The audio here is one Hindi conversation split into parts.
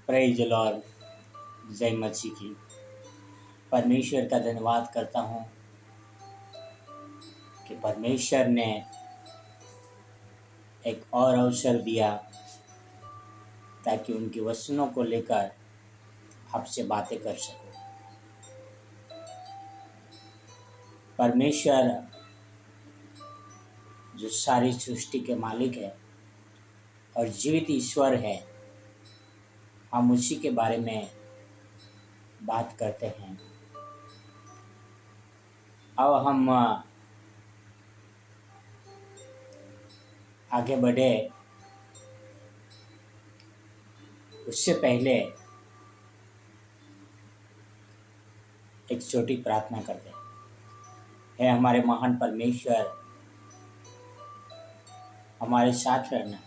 Praise the Lord. जय मसीह की। परमेश्वर का धन्यवाद करता हूँ कि परमेश्वर ने एक और अवसर दिया ताकि उनके वचनों को लेकर आपसे बातें कर सकूं। परमेश्वर जो सारी सृष्टि के मालिक है और जीवित ईश्वर है, हम उसी के बारे में बात करते हैं। अब हम आगे बढ़े उससे पहले एक छोटी प्रार्थना करते हैं। हे हमारे महान परमेश्वर, हमारे साथ रहना,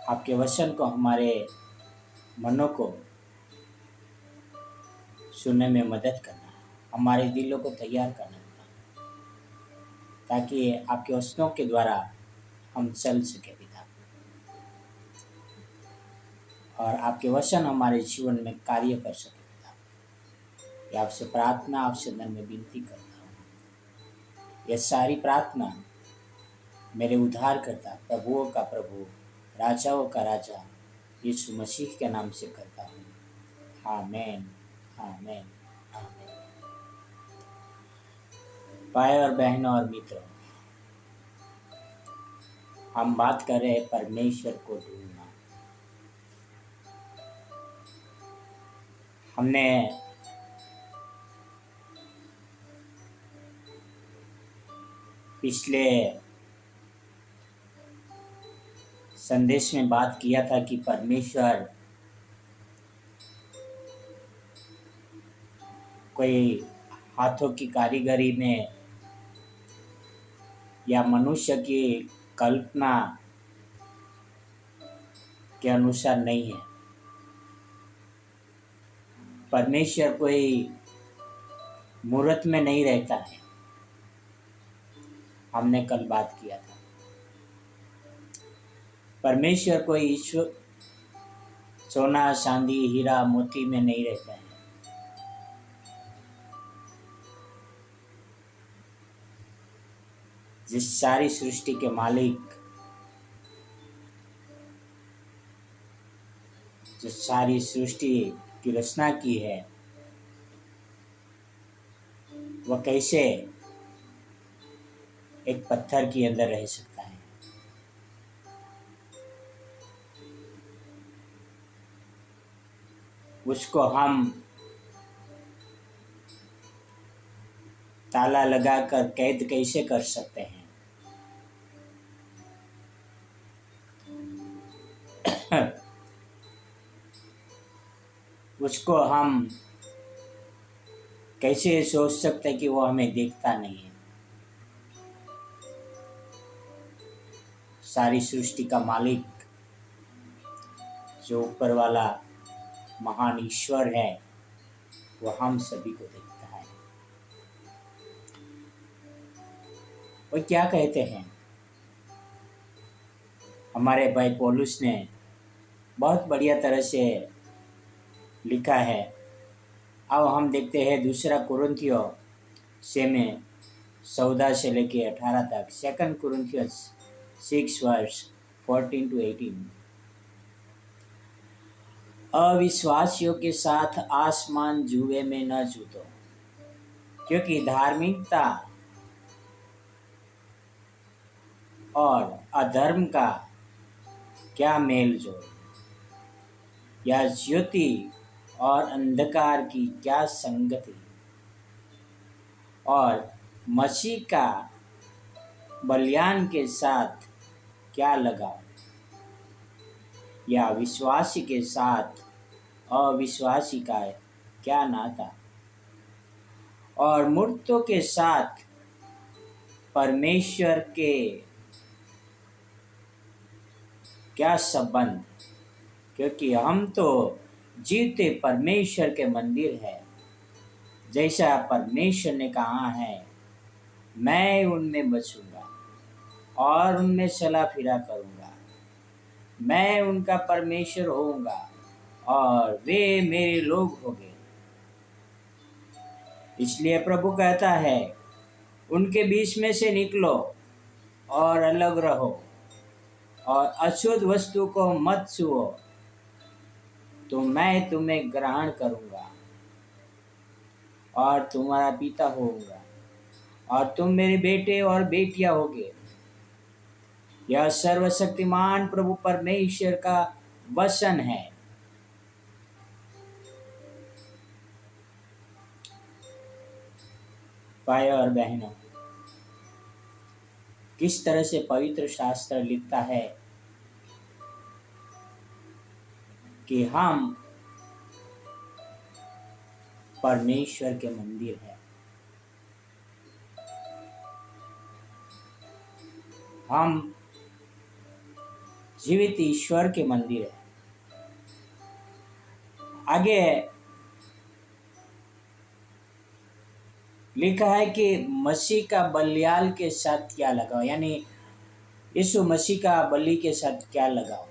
आपके वचन को हमारे मनों को सुनने में मदद करना, हमारे दिलों को तैयार करना, ताकि आपके वचनों के द्वारा हम चल सके पिता, और आपके वचन हमारे जीवन में कार्य कर सके पिता। ये आपसे प्रार्थना, आपसे मन में विनती करता हूँ। यह सारी प्रार्थना मेरे उद्धारकर्ता, प्रभुओं का प्रभु, राजाओं का राजा यीशु मसीह के नाम से करता हूँ। आमीन, आमीन, आमीन। भाई और बहनों और मित्रों, हम बात कर रहे हैं परमेश्वर को ढूंढना। हमने पिछले संदेश में बात किया था कि परमेश्वर कोई हाथों की कारीगरी में या मनुष्य की कल्पना के अनुसार नहीं है। परमेश्वर कोई मूर्त में नहीं रहता है। हमने कल बात किया था। परमेश्वर कोई ईश्वर सोना, चांदी, हीरा, मोती में नहीं रहता है। जिस सारी सृष्टि के मालिक, जो सारी सृष्टि की रचना की है, वह कैसे एक पत्थर के अंदर रह सकता है। उसको हम ताला लगाकर कैद कैसे कर सकते हैं। उसको हम कैसे सोच सकते हैं कि वो हमें देखता नहीं है। सारी सृष्टि का मालिक, जो ऊपर वाला महान ईश्वर है, वो हम सभी को देखता है। वो क्या कहते हैं? हमारे भाई पौलुस ने बहुत बढ़िया तरह से लिखा है। अब हम देखते हैं दूसरा कुरिन्थियों 6 में 14 से लेके 18 तक। 2 कुरिन्थियों 6 वर्ष 14 to 18। अविश्वासियों के साथ आसमान जुए में न जूतो, क्योंकि धार्मिकता और अधर्म का क्या मेल जोल, या ज्योति और अंधकार की क्या संगति, और मसीह का बलिदान के साथ क्या लगाव, या विश्वासी के साथ अविश्वासी का क्या नाता, और मूर्तों के साथ परमेश्वर के क्या संबंध, क्योंकि हम तो जीवते परमेश्वर के मंदिर है। जैसा परमेश्वर ने कहा है, मैं उनमें बसूंगा और उनमें चला फिरा करूंगा, मैं उनका परमेश्वर होऊंगा और वे मेरे लोग होंगे। इसलिए प्रभु कहता है, उनके बीच में से निकलो और अलग रहो और अशुद्ध वस्तु को मत छुओ, तो मैं तुम्हें ग्रहण करूंगा और तुम्हारा पिता होऊंगा और तुम मेरे बेटे और बेटियां होगे। यह सर्वशक्तिमान प्रभु परमेश्वर का वचन है। भाई और बहनों, किस तरह से पवित्र शास्त्र लिखता है कि हम परमेश्वर के मंदिर हैं। हम जीवित ईश्वर के मंदिर हैं। आगे लिखा है कि मसीह का बलियाल के साथ क्या लगाओ, यानी यीशु मसीह का बलि के साथ क्या लगाओ।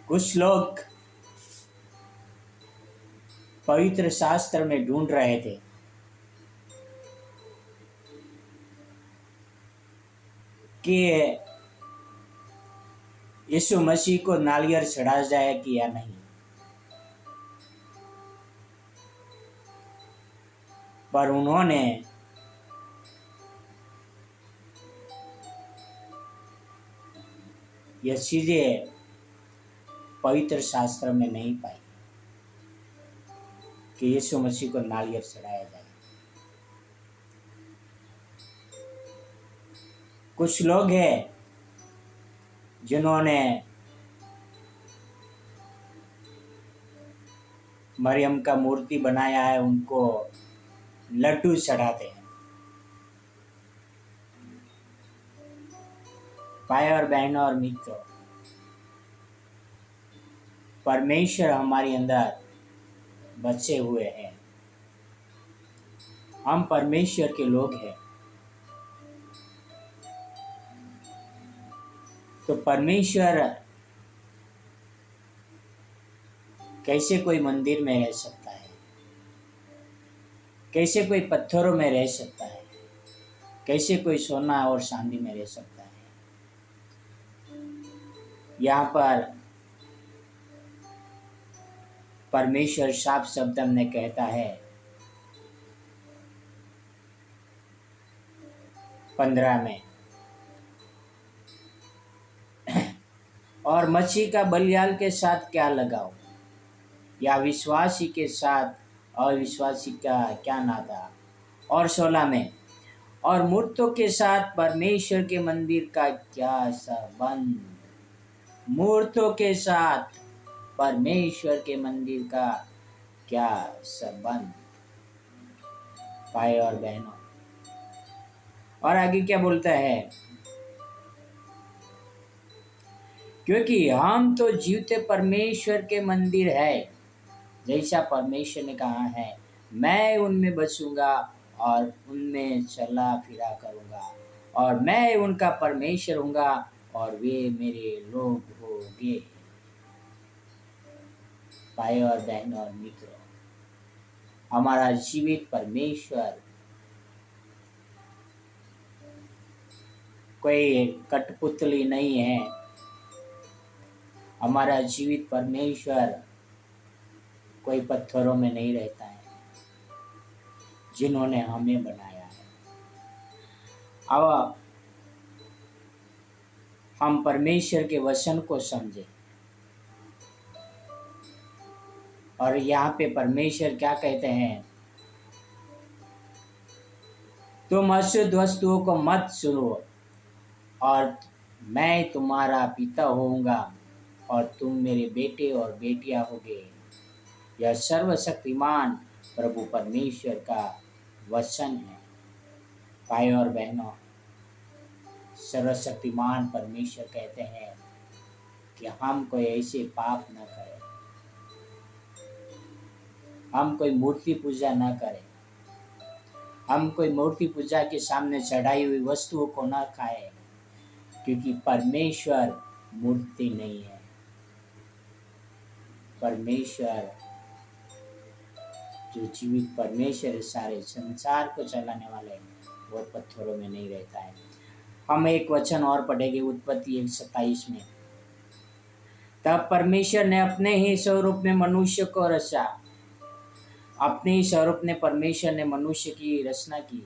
कुछ लोग पवित्र शास्त्र में ढूंढ रहे थे कि यीशु मसीह को नालियर चढ़ाया जाए कि या नहीं, पर उन्होंने यह चीजें पवित्र शास्त्र में नहीं पाई कि यीशु मसीह को नालियर चढ़ाया जाए। कुछ लोग हैं जिन्होंने मरियम का मूर्ति बनाया है, उनको लड्डू चढ़ाते हैं। भाई और बहनों और मित्रों, परमेश्वर हमारे अंदर बचे हुए हैं। हम परमेश्वर के लोग हैं। तो परमेश्वर कैसे कोई मंदिर में रह सकता है? कैसे कोई पत्थरों में रह सकता है? कैसे कोई सोना और चांदी में रह सकता है? यहाँ पर परमेश्वर साफ शब्द में कहता है 15 में, और मच्छी का बलियाल के साथ क्या लगाओ, या विश्वासी के साथ अविश्वासी का क्या नाता। और 16 में, और मूर्तों के साथ परमेश्वर के मंदिर का क्या संबंध। मूर्तों के साथ परमेश्वर के मंदिर का क्या संबंध। भाई और बहनों, और आगे क्या बोलता है, क्योंकि हम तो जीवते परमेश्वर के मंदिर है, जैसा परमेश्वर ने कहा है, मैं उनमें बसूंगा और उनमें चला फिरा करूंगा और मैं उनका परमेश्वर हूँगा और वे मेरे लोग होंगे। भाई और बहनों और मित्रों, हमारा जीवित परमेश्वर कोई कठपुतली नहीं है। हमारा जीवित परमेश्वर कोई पत्थरों में नहीं रहता है, जिन्होंने हमें बनाया है। अब हम परमेश्वर के वचन को समझें। और यहाँ पे परमेश्वर क्या कहते हैं, तुम अशुद्ध वस्तुओं को मत छुओ और मैं तुम्हारा पिता होऊंगा और तुम मेरे बेटे और बेटियां होगे। यह सर्वशक्तिमान प्रभु परमेश्वर का वचन है। भाई और बहनों, सर्वशक्तिमान परमेश्वर कहते हैं कि हम कोई ऐसे पाप न करें, हम कोई मूर्ति पूजा न करें, हम कोई मूर्ति पूजा के सामने चढ़ाई हुई वस्तुओं को न खाएं, क्योंकि परमेश्वर मूर्ति नहीं है। परमेश्वर जो जीवित परमेश्वर सारे संसार को चलाने वाले वो पत्थरों में नहीं रहता है। हम एक वचन और पढ़ेंगे उत्पत्ति 1:27 में। तब परमेश्वर ने अपने ही स्वरूप में मनुष्य को रचा। अपने ही स्वरूप ने परमेश्वर ने मनुष्य की रचना की।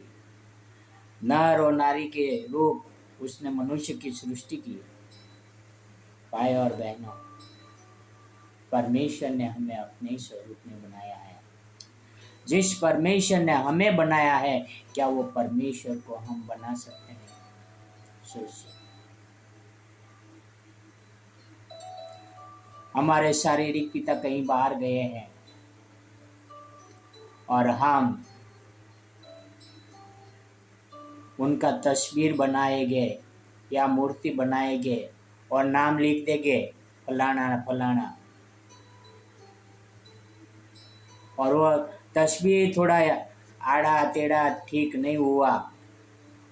नर और नारी के रूप उसने मनुष्य की सृष्टि की। भाई और बहनों, परमेश्वर ने हमें अपने ही स्वरूप में बनाया है। जिस परमेश्वर ने हमें बनाया है, क्या वो परमेश्वर को हम बना सकते हैं? सोचिए। हमारे शारीरिक पिता कहीं बाहर गए हैं और हम उनका तस्वीर बनाए गए या मूर्ति बनाए गए और नाम लिख देंगे फलाना फलाना, और वो तस्वीर थोड़ा आड़ा टेढ़ा ठीक नहीं हुआ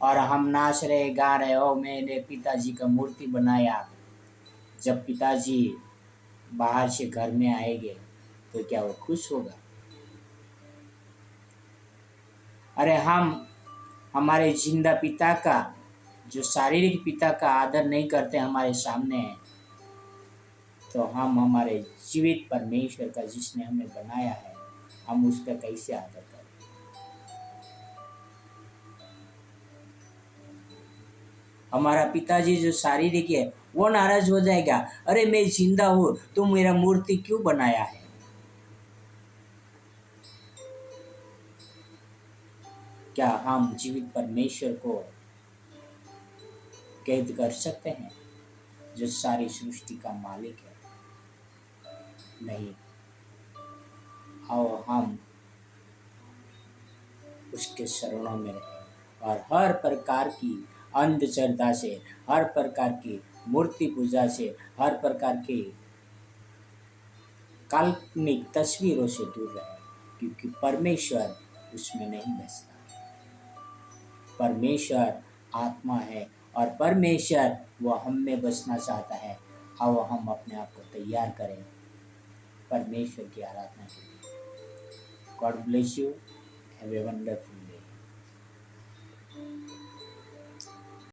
और हम नाच रहे गा रहे हो मैंने पिताजी का मूर्ति बनाया। जब पिताजी बाहर से घर में आएंगे तो क्या वो खुश होगा? अरे हम हमारे जिंदा पिता का, जो शारीरिक पिता का आदर नहीं करते हमारे सामने है, तो हम हमारे जीवित परमेश्वर का जिसने हमें बनाया है हम उसका कैसे आदर करें? हमारा पिताजी जो शारीरिक है वो नाराज हो जाएगा, अरे मैं जिंदा हूँ तो मेरा मूर्ति क्यों बनाया है? क्या हम जीवित परमेश्वर को कैद कर सकते हैं जो सारी सृष्टि का मालिक है? नहीं। आओ हम उसके शरणों में रहें और हर प्रकार की अंधश्रद्धा से, हर प्रकार की मूर्ति पूजा से, हर प्रकार की काल्पनिक तस्वीरों से दूर रहें, क्योंकि परमेश्वर उसमें नहीं बसता। परमेश्वर आत्मा है और परमेश्वर वो हम में बसना चाहता है। आओ हम अपने आप को तैयार करें परमेश्वर की आराधना के लिए। God bless you. Have a wonderful day.